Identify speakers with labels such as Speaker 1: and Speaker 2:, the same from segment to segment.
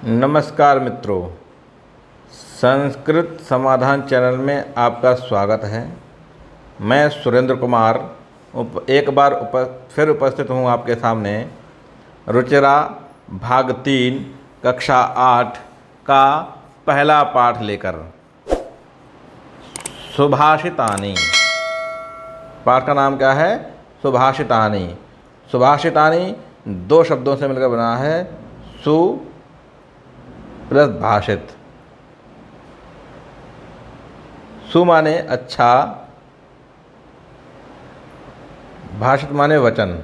Speaker 1: नमस्कार मित्रों, संस्कृत समाधान चैनल में आपका स्वागत है। मैं सुरेंद्र कुमार एक बार फिर उपस्थित हूँ आपके सामने रुचिरा भाग 3 कक्षा 8 का पहला पाठ लेकर। सुभाषितानि। पाठ का नाम क्या है? सुभाषितानि। सुभाषितानि दो शब्दों से मिलकर बना है, सु प्लस भाषित। सु माने अच्छा, भाषित माने वचन।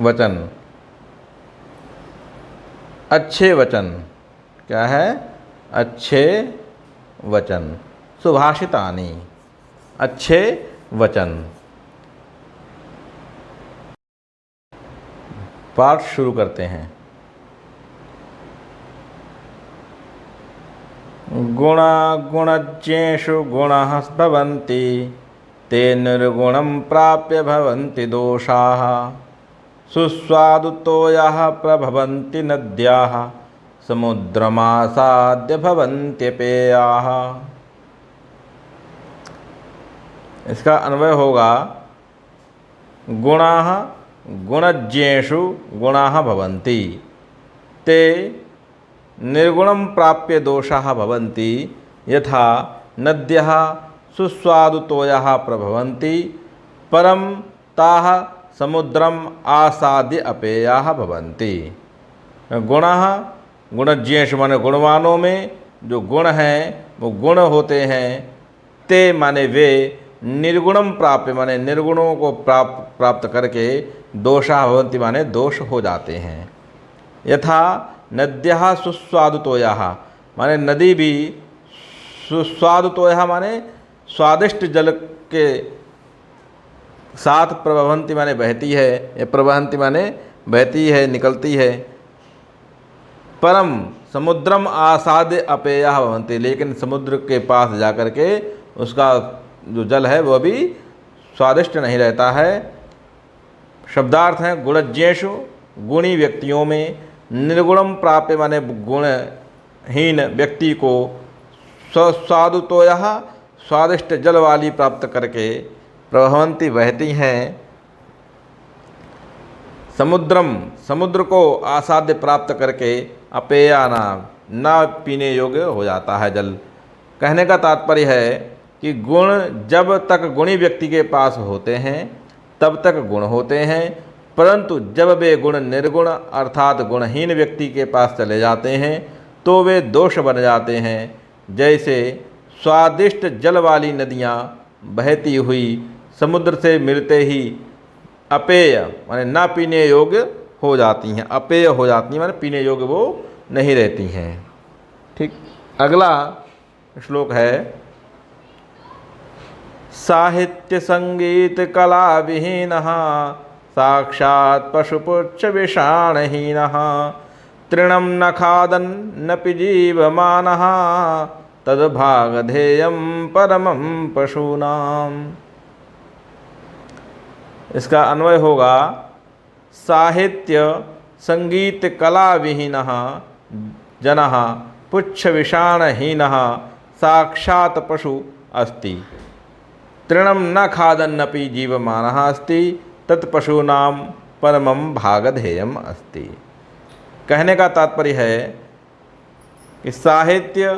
Speaker 1: वचन, अच्छे वचन। क्या है? अच्छे वचन। सुभाषितानि, अच्छे वचन। पाठ शुरू करते हैं। गुणा गुणज्ञेषु गुणाः भवन्ति, ते निर्गुणं प्राप्य भवन्ति दोषाः। सुस्वादुतोयाः प्रभवन्ति नद्याः, समुद्रमासाद्य भवन्त्यपेयाः। इसका अन्वय होगा, गुणाः गुणज्ञेषु गुणाः भवन्ति, ते निर्गुणं प्राप्य दोषाः भवन्ति, यथा नद्यः सुस्वादुतोयाः प्रभवन्ति, परं ताः समुद्रम आसाद्य अपेयाः भवन्ति। गुणाः गुणज्ञेषु माने गुणवानों में जो गुण हैं वो गुण होते हैं। ते माने वे, निर्गुणम प्राप्य माने निर्गुणों को प्राप्त करके, दोषाः भवन्ति माने दोष हो जाते हैं। यथा नद्यः सुस्वादुतोयाः माने नदी भी, सुस्वादुतोयाः माने स्वादिष्ट जल के साथ, प्रवहन्ति माने बहती है, या प्रवहन्ति माने बहती है, निकलती है। परम समुद्रम आसाद्य अपेयः भवन्ति, लेकिन समुद्र के पास जाकर के उसका जो जल है वह भी स्वादिष्ट नहीं रहता है। शब्दार्थ हैं गुणज्ञेषु गुणी व्यक्तियों में, निर्गुणम प्राप्य माने गुणहीन व्यक्ति को, सुस्वादुतोयाः स्वादिष्ट जल वाली प्राप्त करके, प्रभवन्ति बहती हैं, समुद्रम समुद्र को आसाद्य प्राप्त करके, अपेयाना ना पीने योग्य हो जाता है जल। कहने का तात्पर्य है कि गुण जब तक गुणी व्यक्ति के पास होते हैं तब तक गुण होते हैं, परंतु जब वे गुण निर्गुण अर्थात गुणहीन व्यक्ति के पास चले जाते हैं तो वे दोष बन जाते हैं। जैसे स्वादिष्ट जल वाली नदियाँ बहती हुई समुद्र से मिलते ही अपेय माने ना पीने योग्य हो जाती हैं, अपेय हो जाती हैं माने पीने योग्य वो नहीं रहती हैं। ठीक, अगला श्लोक है, साहित्य संगीत कला विहीनः, साक्षात् पशुपुच्छ विषाणहीनः, तृणं न खादन्नपि जीवमानः, तद्भागधेयं परमं पशूनाम्। इसका अन्वय होगा, साहित्य संगीत कला विहीनः जनः पुच्छ विषाणहीनः, साक्षात् पशु अस्ति, तृणं न खादन्नपि जीवमानः अस्ति, तत्पशूनां परमं भागधेयम अस्ति। कहने का तात्पर्य है कि साहित्य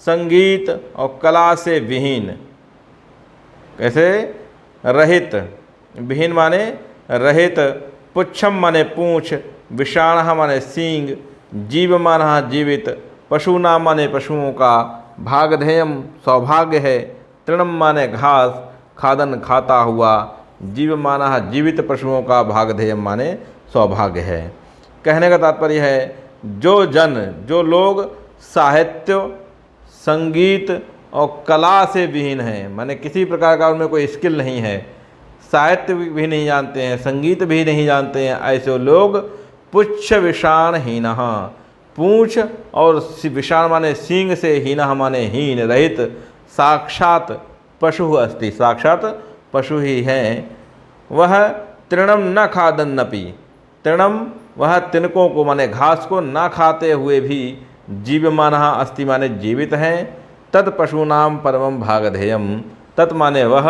Speaker 1: संगीत और कला से विहीन, कैसे? रहित, विहीन माने रहित, पुच्छम माने पूँछ, विषाणः माने सींग, जीवमानः जीवित, पशूनां माने पशुओं का, भागधेयम सौभाग्य है, तृणम माने घास, खादन खाता हुआ, जीवमानः जीवित पशुओं का, भागधेयम माने सौभाग्य है। कहने का तात्पर्य है, जो लोग साहित्य संगीत और कला से विहीन हैं, माने किसी प्रकार का उनमें कोई स्किल नहीं है, साहित्य भी नहीं जानते हैं, संगीत भी नहीं जानते हैं, ऐसे लोग पुच्छ विषाणहीनः, पूँछ और विषाण माने सींग से, हीनः माने हीन, रहित, साक्षात पशु अस्ति, साक्षात पशु ही हैं, वह तृणम न खादन्नपि तृणम वह तिनकों को माने घास को ना खाते हुए भी जीवमानः अस्ति माने जीवित हैं। तत् पशूनाम परमम भागधेयम, तत् माने वह,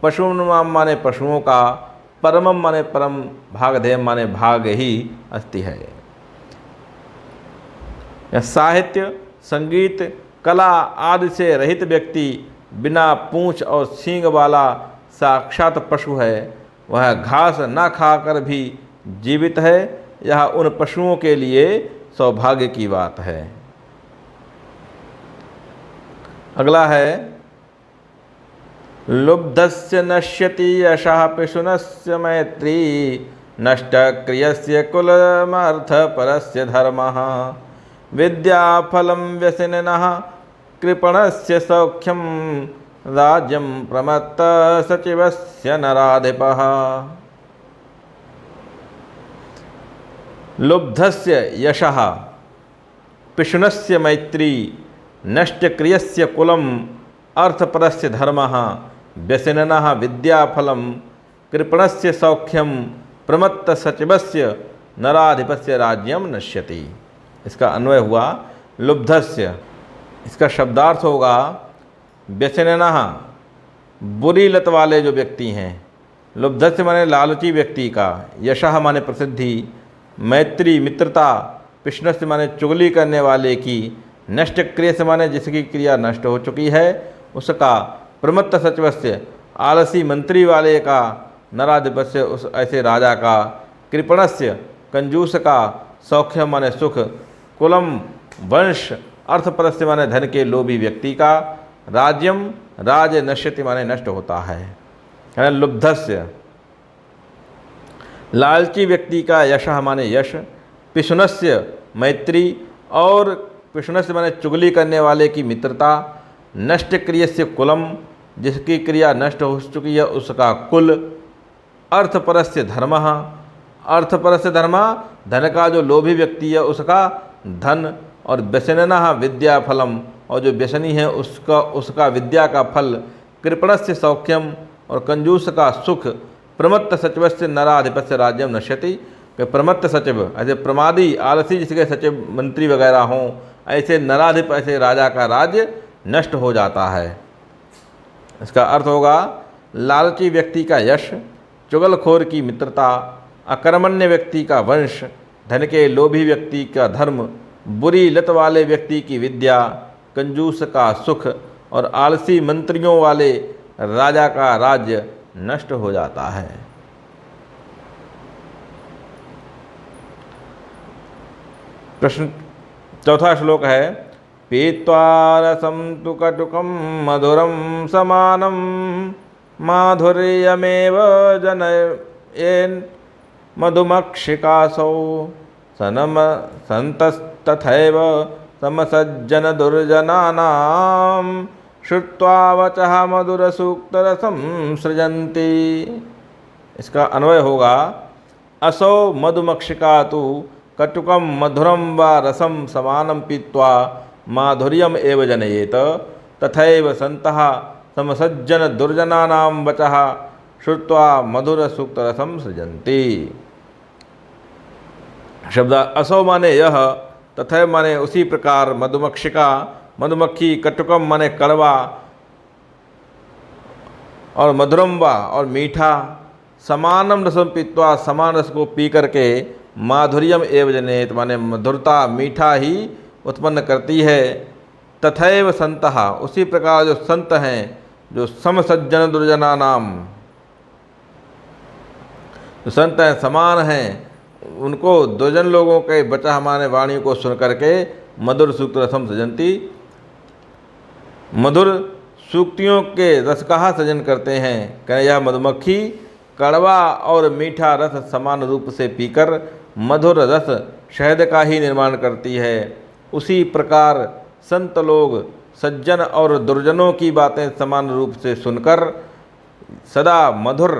Speaker 1: पशूनाम माने पशुओं का, परमम माने परम, भागधेयम माने भाग ही अस्ति है। साहित्य, संगीत, कला आदि से रहित व्यक्ति बिना पूंछ और सींग वाला साक्षात पशु है। वह घास न खाकर भी जीवित है। यह उन पशुओं के लिए सौभाग्य की बात है। अगला है लुब्धस्य नश्यति यशः पिशुनस्य मैत्री, नष्टक्रियस्य कुलमर्थपरस्य धर्मः, विद्याफलं व्यसनिनः कृपणस्य सौख्यं, राज्यं प्रमत्तसचिवस्य नराधिपः। लुब्धस्य यशः पिशुनस्य मैत्री, नष्टक्रियस्य कुलम अर्थपरस्य धर्मः, व्यसनिनः विद्याफलं कृपणस्य सौख्यम, प्रमत्तसचिवस्य नराधिपस्य राज्यम नश्यति। इसका अन्वय हुआ लुब्धस्य, इसका शब्दार्थ होगा व्यसनिनः, बुरी लत वाले जो व्यक्ति हैं। लुब्धस्य माने लालची व्यक्ति का, यशः माने प्रसिद्धि, मैत्री मित्रता, पिशुनस्य माने चुगली करने वाले की, नष्ट क्रिय से माने जिसकी क्रिया नष्ट हो चुकी है उसका, प्रमत्त सचिवस्य आलसी मंत्री वाले का, नराधिपस्य उस ऐसे राजा का, कृपणस्य कंजूस का, सौख्य माने सुख, कुलम वंश, अर्थपरस्य माने धन के लोभी व्यक्ति का, राज्यम राज नश्यति माने नष्ट होता है। लुब्धस्य लालची व्यक्ति का, यशः माने यश, पिशुनस्य मैत्री, और पिशुनस्य माने चुगली करने वाले की मित्रता, नष्ट क्रियस्य कुलम जिसकी क्रिया नष्ट हो चुकी है उसका कुल, अर्थपरस्य धर्म, अर्थपरस्य धर्म धन का जो लोभी व्यक्ति है उसका धन, और व्यसनिनः विद्याफलम और जो व्यसनी है उसका विद्या का फल, कृपणस्य सौख्यम और कंजूस का सुख, प्रमत्त सचिवस्य नराधिपस्य राज्यम नश्यति। प्रमत्त सचिव ऐसे प्रमादी आलसी जिसके सचिव मंत्री वगैरह हों, ऐसे नराधिप ऐसे राजा का राज्य नष्ट हो जाता है। इसका अर्थ होगा लालची व्यक्ति का यश, चुगलखोर की मित्रता, अकर्मण्य व्यक्ति का वंश, धन के लोभी व्यक्ति का धर्म, बुरी लत वाले व्यक्ति की विद्या, कंजूस का सुख और आलसी मंत्रियों वाले राजा का राज्य नष्ट हो जाता है। प्रश्न चौथा श्लोक है पीत्वा रसं तु कटुकं मधुरं समानं, माधुर्यमेव जनयेन् मधुमक्षिकासौ, सन्तस्तथैव समसज्जन दुर्जनानां, श्रुत्वा वचः मधुरसूक्तरसं सृजन्ति। इसका अन्वय होगा असौ मधुमक्षिका तु कटुकम मधुरम व रसम समानं पीत्वा माधुर्यम एव जनयेत, तथैव सन्तः समसज्जन दुर्जनानां वचः श्रुत्वा मधुरसूक्तरसं सृजन्ति। शब्द असौ माने यह, तथैव माने उसी प्रकार, मधुमक्षिका मधुमक्खी, कटुकम माने कड़वा, और मधुरम वा और मीठा, समानम रसम पीत्वा समान रस को पी करके, माधुर्यम एव जनेत माने मधुरता मीठा ही उत्पन्न करती है। तथैव संतः उसी प्रकार जो संत हैं, जो समसज्जन दुर्जना नाम, जो संत हैं समान हैं, उनको दुर्जन लोगों के बचा हमारे वाणी को सुन करके मधुर सूक्त रसम सजंती, मधुर सूक्तियों के रस का सजन करते हैं। कहें यह मधुमक्खी कड़वा और मीठा रस समान रूप से पीकर मधुर रस शहद का ही निर्माण करती है। उसी प्रकार संत लोग सज्जन और दुर्जनों की बातें समान रूप से सुनकर सदा मधुर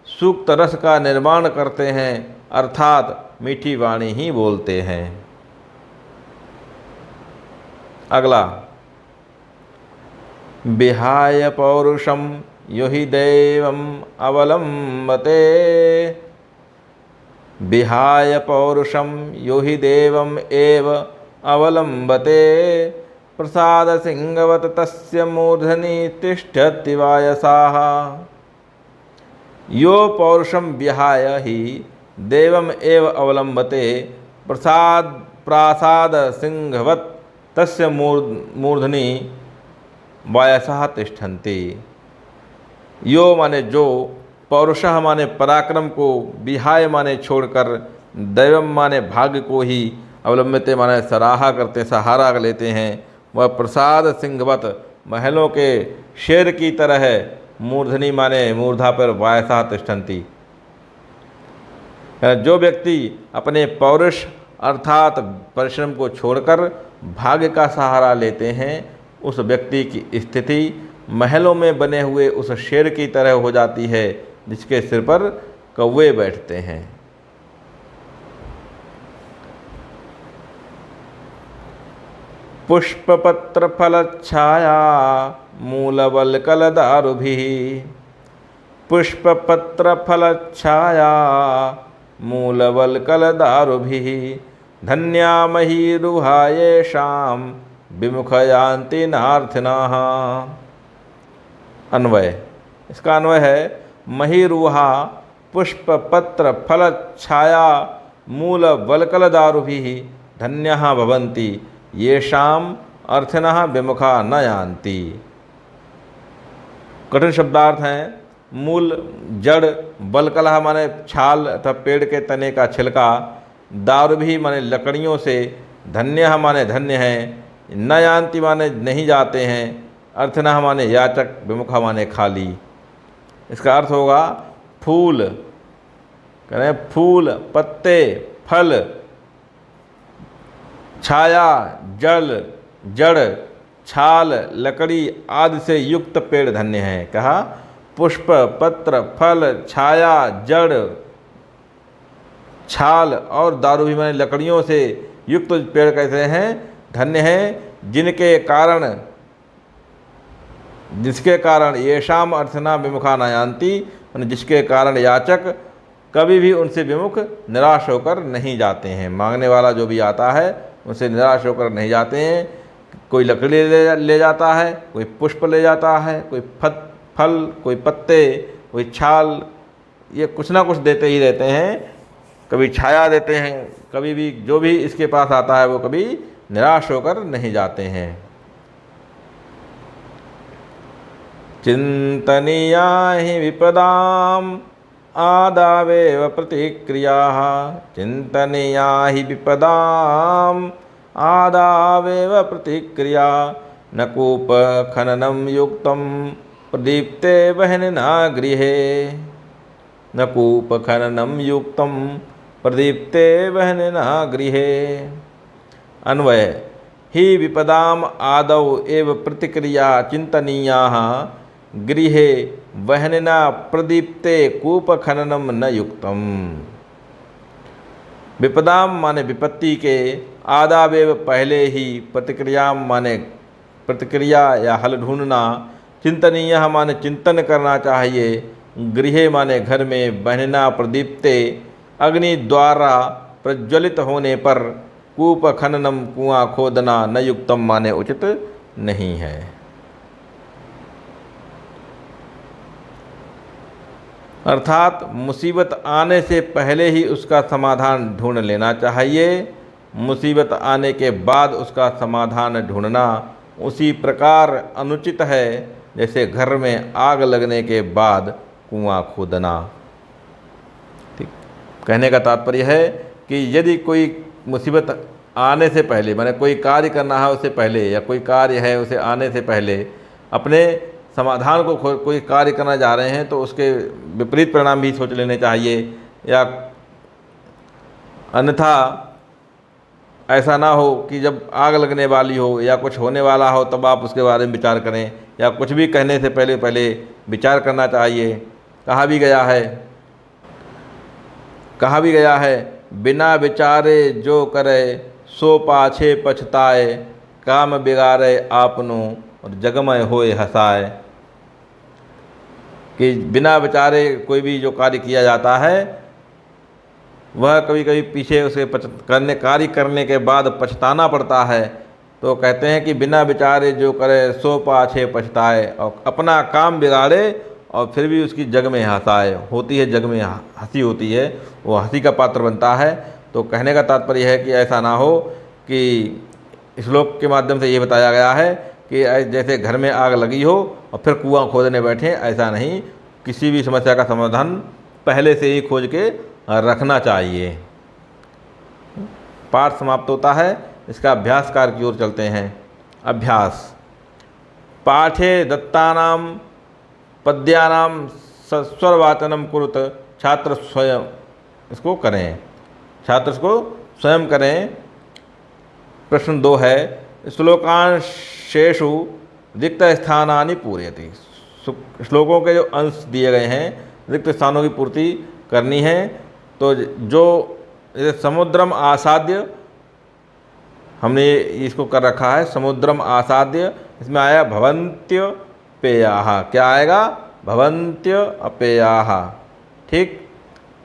Speaker 1: सूक्त रस का निर्माण करते हैं, अर्थात मीठी वाणी ही बोलते हैं। अगला विहाय पौरुषम यो हि दैवम अवलंबते, विहाय पौरुषम यो हि देवम एव अवलंबते प्रसाद सिंहवत तस्य मूर्धनि तिष्ठति वायसाः। यो पौरुषम विहाय ही देवम एव अवलंबते प्रासाद सिंहवत तस्य मूर्धनि वायसः तिष्ठन्ति। यो माने जो, पौरुषः माने पराक्रम को, विहाय माने छोड़कर, दैवम माने भाग्य को ही, अवलंबिते माने सराहा करते, सहारा लेते हैं, वह प्रसाद सिंहवत महलों के शेर की तरह है। मूर्धनि माने मूर्धा पर, वायसा तिष्ठन्ति। जो व्यक्ति अपने पौरुष अर्थात परिश्रम को छोड़कर भाग्य का सहारा लेते हैं, उस व्यक्ति की स्थिति महलों में बने हुए उस शेर की तरह हो जाती है जिसके सिर पर कौवे बैठते हैं। पुष्पपत्र फलच्छाया मूलवल्कलदारुभिः पुष्पपत्र फलच्छाया मूलवल्कलदारुभिः धन्या महीरुहा येषां विमुखयान्ति नार्थिनः। अन्वय, इसका अन्वय है महीरुहा पुष्पपत्र फलच्छाया मूलवल्कलदारुभिः धन्यः भवन्ति येषाम अर्थिनः विमुखा न यान्ति। कठिन शब्दार्थ हैं। मूल जड़, वल्कलः माने छाल अथवा पेड़ के तने का छिलका, दारुभी माने लकड़ियों से, धन्यः माने धन्य हैं, न यान्ति माने नहीं जाते हैं, अर्थिनः माने याचक, विमुखा माने खाली। इसका अर्थ होगा फूल, कहें फूल, पत्ते, फल, छाया, जल, जड़, छाल, लकड़ी आदि से युक्त पेड़ धन्य हैं। कहा पुष्प, पत्र, फल, छाया, जड़, छाल और दारू भी माने लकड़ियों से युक्त पेड़ कैसे हैं? धन्य हैं, जिसके कारण येषाम अर्थना विमुखा न यान्ति, जिसके कारण याचक कभी भी उनसे विमुख निराश होकर नहीं जाते हैं। मांगने वाला जो भी आता है उनसे निराश होकर नहीं जाते हैं। कोई लकड़ी ले जाता है, कोई पुष्प ले जाता है, कोई फल, कोई पत्ते, कोई छाल, ये कुछ ना कुछ देते ही रहते हैं। कभी छाया देते हैं, कभी भी जो भी इसके पास आता है वो कभी निराश होकर नहीं जाते हैं। चिंतनीया हि विपदाम आदावेव प्रतिक्रियाः चिंतनीया हि विपदाम आदावेव प्रतिक्रिया न कूप खननं युक्तं प्रदीप्ते वह्निना गृहे न कूप खननं युक्तं प्रदीप्ते वह्निना गृहे। अन्वय, हि विपदाम आदौ एव प्रतिक्रिया चिंतनीयाः गृहे वह्निना प्रदीप्ते कूप खननम न युक्तम। विपदाम माने विपत्ति के, आदावेव पहले ही, प्रतिक्रिया माने प्रतिक्रिया या हल ढूंढना, चिंतनीय माने चिंतन करना चाहिए, गृहे माने घर में, वह्निना प्रदीप्ते अग्नि द्वारा प्रज्वलित होने पर, कूप खननम कुआं खोदना, न युक्तम माने उचित नहीं है। अर्थात मुसीबत आने से पहले ही उसका समाधान ढूंढ लेना चाहिए, मुसीबत आने के बाद उसका समाधान ढूंढना उसी प्रकार अनुचित है जैसे घर में आग लगने के बाद कुआं खोदना। ठीक, कहने का तात्पर्य है कि यदि कोई मुसीबत आने से पहले, माने कोई कार्य करना है उससे पहले, या कोई कार्य है उसे आने से पहले अपने समाधान को कोई कार्य करना जा रहे हैं तो उसके विपरीत परिणाम भी सोच लेने चाहिए, या अन्यथा ऐसा ना हो कि जब आग लगने वाली हो या कुछ होने वाला हो तब आप उसके बारे में विचार करें, या कुछ भी कहने से पहले विचार करना चाहिए। कहा भी गया है बिना विचारे जो करे सो पाछे पछताए, काम बिगाड़े आपनो और जगमय होए हंसाए। कि बिना विचारे कोई भी जो कार्य किया जाता है वह कभी कभी पीछे उसे कार्य करने के बाद पछताना पड़ता है। तो कहते हैं कि बिना विचारे जो करे सो पाछे पछताए, और अपना काम बिगाड़े और फिर भी उसकी जग में हंसाए, होती है जग में हंसी होती है, वो हंसी का पात्र बनता है। तो कहने का तात्पर्य है कि ऐसा ना हो कि श्लोक के माध्यम से ये बताया गया है कि जैसे घर में आग लगी हो और फिर कुआं खोदने बैठे, ऐसा नहीं। किसी भी समस्या का समाधान पहले से ही खोज के रखना चाहिए। पाठ समाप्त होता है। इसका अभ्यास कार्य की ओर चलते हैं। अभ्यास। पाठे दत्तानाम पद्यानाम सस्वरवाचनम कुरुत। छात्र स्वयं इसको करें, छात्र इसको स्वयं करें। प्रश्न 2 है, श्लोकांशेषु रिक्त स्थानानि पूरयति। श्लोकों के जो अंश दिए गए हैं, रिक्त स्थानों की पूर्ति करनी है। तो जो समुद्रम आसाद्य, हमने इसको कर रखा है, समुद्रम आसाद्य। इसमें आया भवन्त्य पेयाः। क्या आएगा? भवन्त्य अपेयाः। ठीक।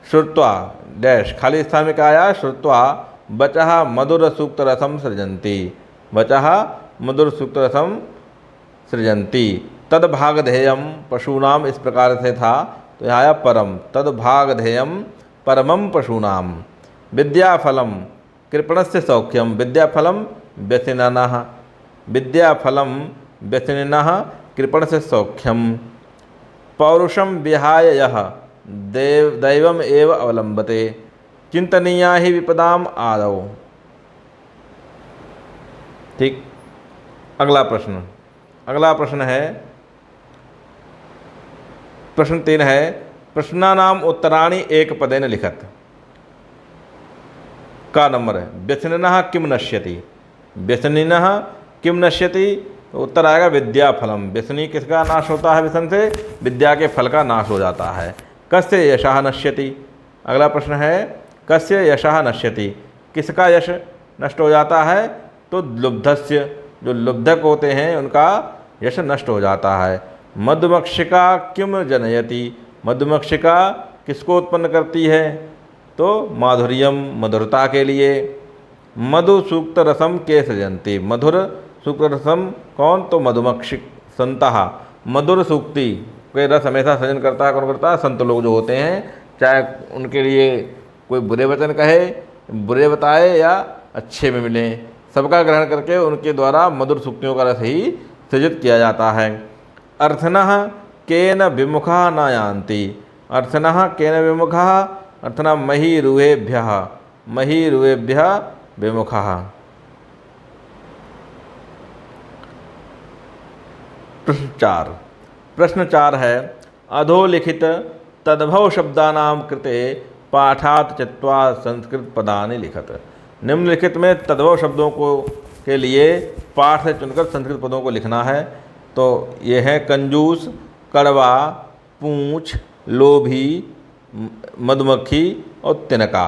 Speaker 1: श्रुत्वा डैश, खाली स्थान में क्या आया? श्रुत्वा वचः मधुर सूक्त रसम सृजन्ति। वचः मधुर सूक्त रसम सृजन्ति। तद्भागधेयम पशूनाम, इस प्रकार से था तो यहाँ आया परम। तद्भागधेयम परमम पशूनाम। विद्याफलम कृपणस्य सौख्यम। विद्याफलम व्यसनिनः। विद्याफलम व्यसनिनः कृपणस्य सौख्यम। पौरुषम विहाय यः दैवम एव अवलंबते। चिंतनीया ही विपदाम आदौ। ठीक। अगला प्रश्न है, प्रश्न 3 है, प्रश्नानाम उत्तराणि एक पदेन लिखत। का नंबर है? व्यसनिनः किम नश्यति। व्यसनिनः किम नश्यति, तो उत्तर आएगा विद्याफलम। व्यसनी किसका नाश होता है? व्यसन से विद्या के फल का नाश हो जाता है। कस्य यशः नश्यति। अगला प्रश्न है, कस्य यशः नश्यति। किसका यश नष्ट हो जाता है? तो लुब्धस्य, जो लुब्धक होते हैं उनका यश नष्ट हो जाता है। मधुमक्षिका किम जनयति। मधुमक्षिका किसको उत्पन्न करती है? तो माधुर्यम, मधुरता के लिए। मधु सूक्त रसम के सृजन्ति। मधुर सूक्त रसम कौन? तो मधुमक्षिक संतः। मधुर सूक्ति के रस हमेशा सृजन करता है। कौन करता है? संत लोग जो होते हैं, चाहे उनके लिए कोई बुरे वचन कहे, बुरे बताए या अच्छे में मिले, सबका ग्रहण करके उनके द्वारा मधुर सूक्तियों का रस ही सृजित किया जाता है। अर्थनः केन विमुखः न यान्ति। अर्थनः केन विमुखः, अर्थना महीरुहेभ्यः। महीरुहेभ्यः विमुखः। प्रश्न 4 है, अधोलिखित तद्भव शब्दानाम कृते पाठात् चित्वा संस्कृत पदानि लिखत। निम्नलिखित में तद्भव शब्दों को के लिए पाठ से चुनकर संस्कृत पदों को लिखना है। तो ये है कंजूस, कड़वा, पूंछ, लोभी, मधुमक्खी और तिनका।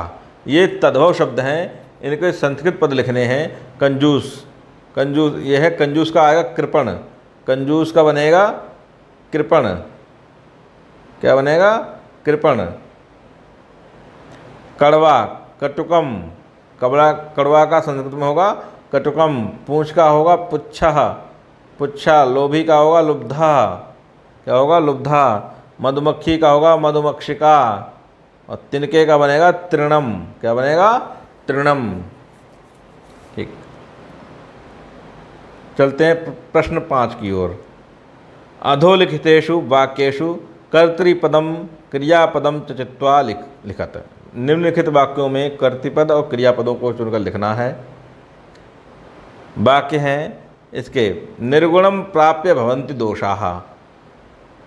Speaker 1: ये तद्भव शब्द हैं, इनके संस्कृत पद लिखने हैं। कंजूस, कंजूस ये है, कंजूस का आएगा कृपण। कंजूस का बनेगा कृपण। क्या बनेगा? कृपण। कड़वा कटुकम। कड़वा का संस्कृत में होगा कटुकम। पूंछ का होगा पुच्छः। पुच्छा। लोभी का होगा लुब्धा। क्या होगा? लुब्धा। मधुमक्खी का होगा मधुमक्षिका। और तिनके का बनेगा तृणम। क्या बनेगा? तृणम। ठीक। चलते हैं प्रश्न 5 की ओर। अधोलिखितेषु वाक्येषु कर्तृपदम क्रियापदम च चित्वा लिखत। निम्नलिखित वाक्यों में कर्तृपद और क्रियापदों को चुनकर लिखना है। वाक्य हैं इसके, निर्गुणम प्राप्य भवन्ति दोषाः।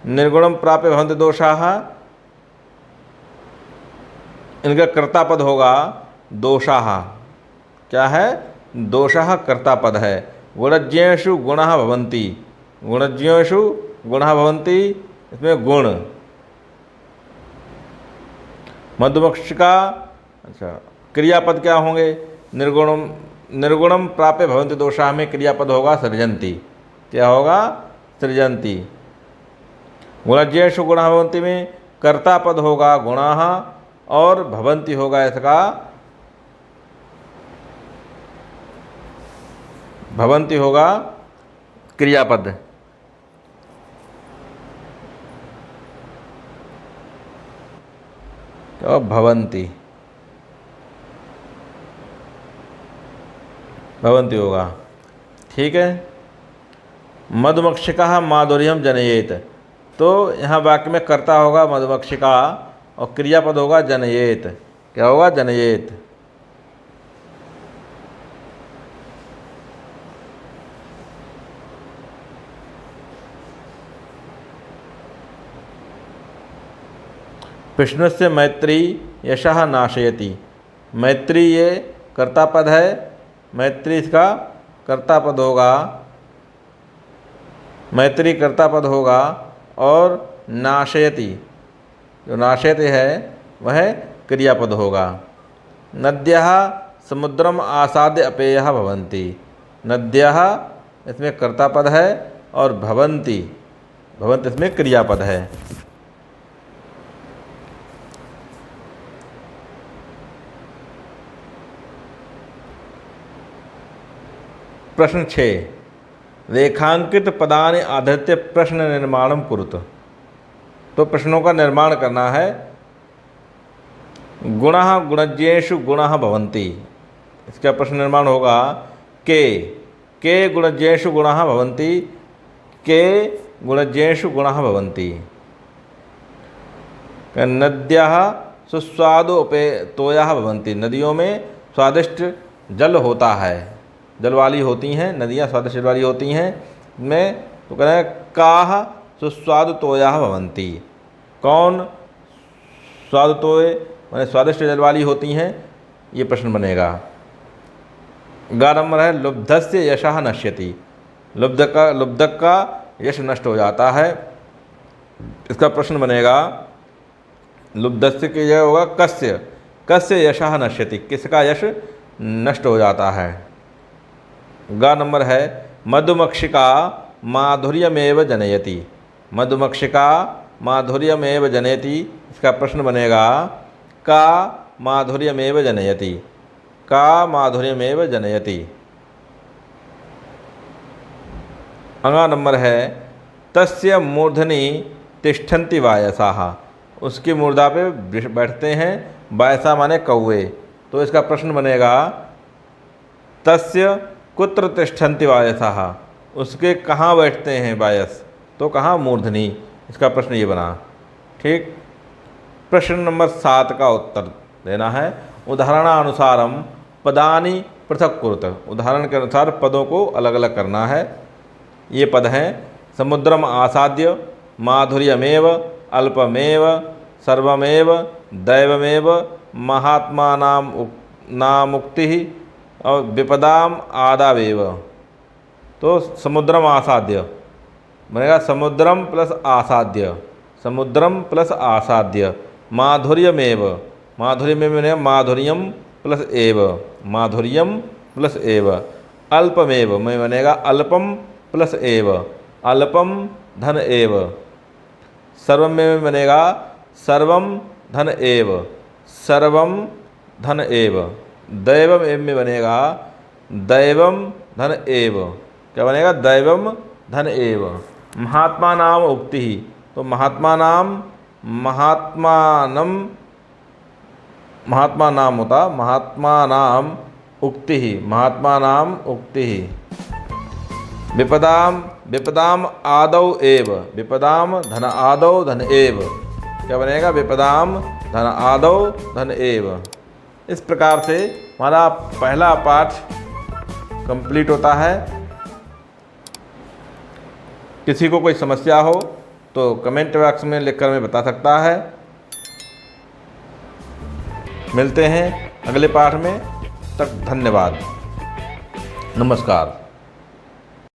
Speaker 1: निर्गुणम प्राप्य भवन्ति दोषाः, इनका कर्तापद होगा दोषाः। क्या है? दोषाः कर्तापद है। गुणज्ञेषु गुणः भवन्ति। गुणज्ञेषु गुणः भवन्ति, इसमें गुण। मधुमक्षिका, अच्छा क्रियापद क्या होंगे? निर्गुणम प्राप्य भवन्ति दोषाः में क्रियापद होगा सृजन्ति। क्या होगा? सृजन्ति। गुणज्ञेषु गुणः भवन्ति में कर्तापद होगा गुणाः और भवन्ति होगा इसका, भवन्ति होगा क्रियापद। तो भवन्ति, भवन्ति होगा। ठीक है। मधुमक्षिका माधुर्यम जनयेत, तो यहाँ वाक्य में कर्ता होगा मधुमक्षिका और क्रियापद होगा जनयेत। क्या होगा? जनयेत। प्रश्नस्य मैत्री यशः नाशयति, मैत्री ये कर्ता पद है, मैत्री इसका कर्ता पद होगा, मैत्री कर्ता पद होगा और नाशयति, जो नाशयति है वह क्रियापद होगा। नद्यः समुद्रम आसाद्य अपेयः भवन्ति, नद्यः इसमें कर्ता पद है और भवन्ति, भवन्ति इसमें क्रियापद है। प्रश्न 6, रेखांकित पदानि आधृत्य प्रश्न निर्माणम कुरुत, तो प्रश्नों का निर्माण करना है। गुणः गुणज्ञेषु गुणः भवन्ति, इसका प्रश्न निर्माण होगा के गुणज्ञेषु गुणः भवन्ति, के गुणज्ञेषु गुणः भवन्ति। नद्यः सुस्वादुपेतोयः भवन्ति, नदियों में स्वादिष्ट जल होता है, जल वाली होती हैं नदियाँ, स्वादिष्ट जल वाली होती हैं। में तो कह रहे हैं काह सुस्वादु तोयाः भवन्ति, कौन स्वादु तोय माने स्वादिष्ट जल वाली होती हैं, ये प्रश्न बनेगा। गा नंबर है लुब्धस्य यशः नश्यति, लुब्धक का यश नष्ट हो जाता है, इसका प्रश्न बनेगा लुब्धस्य की जगह होगा कस्य यशः नश्यति, किसका यश नष्ट हो जाता है। गा नंबर है मधुमक्षिका माधुर्यमेव जनयति, मधुमक्षिका माधुर्यमेव जनयति, इसका प्रश्न बनेगा का माधुर्यमेव जनयति, का माधुर्यमेव जनयति। अगला नंबर है तस्य मूर्धनि तिष्ठन्ति वायसाः, उसकी मूर्धा पे बैठते हैं वायसा माने कौवे, तो इसका प्रश्न बनेगा तस्य कुत्र तिष्ठन्ति वायसाः, उसके कहाँ बैठते हैं वायस, तो कहाँ? मूर्धनि, इसका प्रश्न ये बना। ठीक। प्रश्न नंबर 7 का उत्तर देना है। उदाहरणानुसारम पदानि पृथक कुरुत, उदाहरण के अनुसार पदों को अलग अलग करना है। ये पद हैं समुद्रम आसाद्य, माधुर्यमेव, अल्पमेव, सर्वमेव, दैवमेव, महात्मानामुक्ति और विपदाम आदावेव। तो समुद्रम आसाद्य बनेगा समुद्रम प्लस आसाद्य, समुद्रम प्लस आसाद्य। माधुर्यमेव, माधुर्यमेव बनेगा माधुर्यम प्लस एव, माधुर्यम प्लस एव। अल्पमेव में बनेगा अल्पम प्लस एव, अल्पम धन एव। सर्वमेव बनेगा सर्वम धन एव, सर्वम धन एव। दैवम एव में बनेगा दैवम धन एव, क्या बनेगा? दैवम धन एव। महात्मा नाम उक्ति ही, तो महात्मा नाम महात्मा नाम होता, महात्मा नाम उक्ति ही, महात्मा नाम उक्ति ही। विपदाम आदौ एव, विपदाम धन आदौ धन एव, क्या बनेगा? विपदाम धन आदौ धन एव। इस प्रकार से हमारा पहला पाठ कंप्लीट होता है। किसी को कोई समस्या हो तो कमेंट बॉक्स में लिखकर हमें बता सकता है। मिलते हैं अगले पाठ में, तक धन्यवाद, नमस्कार।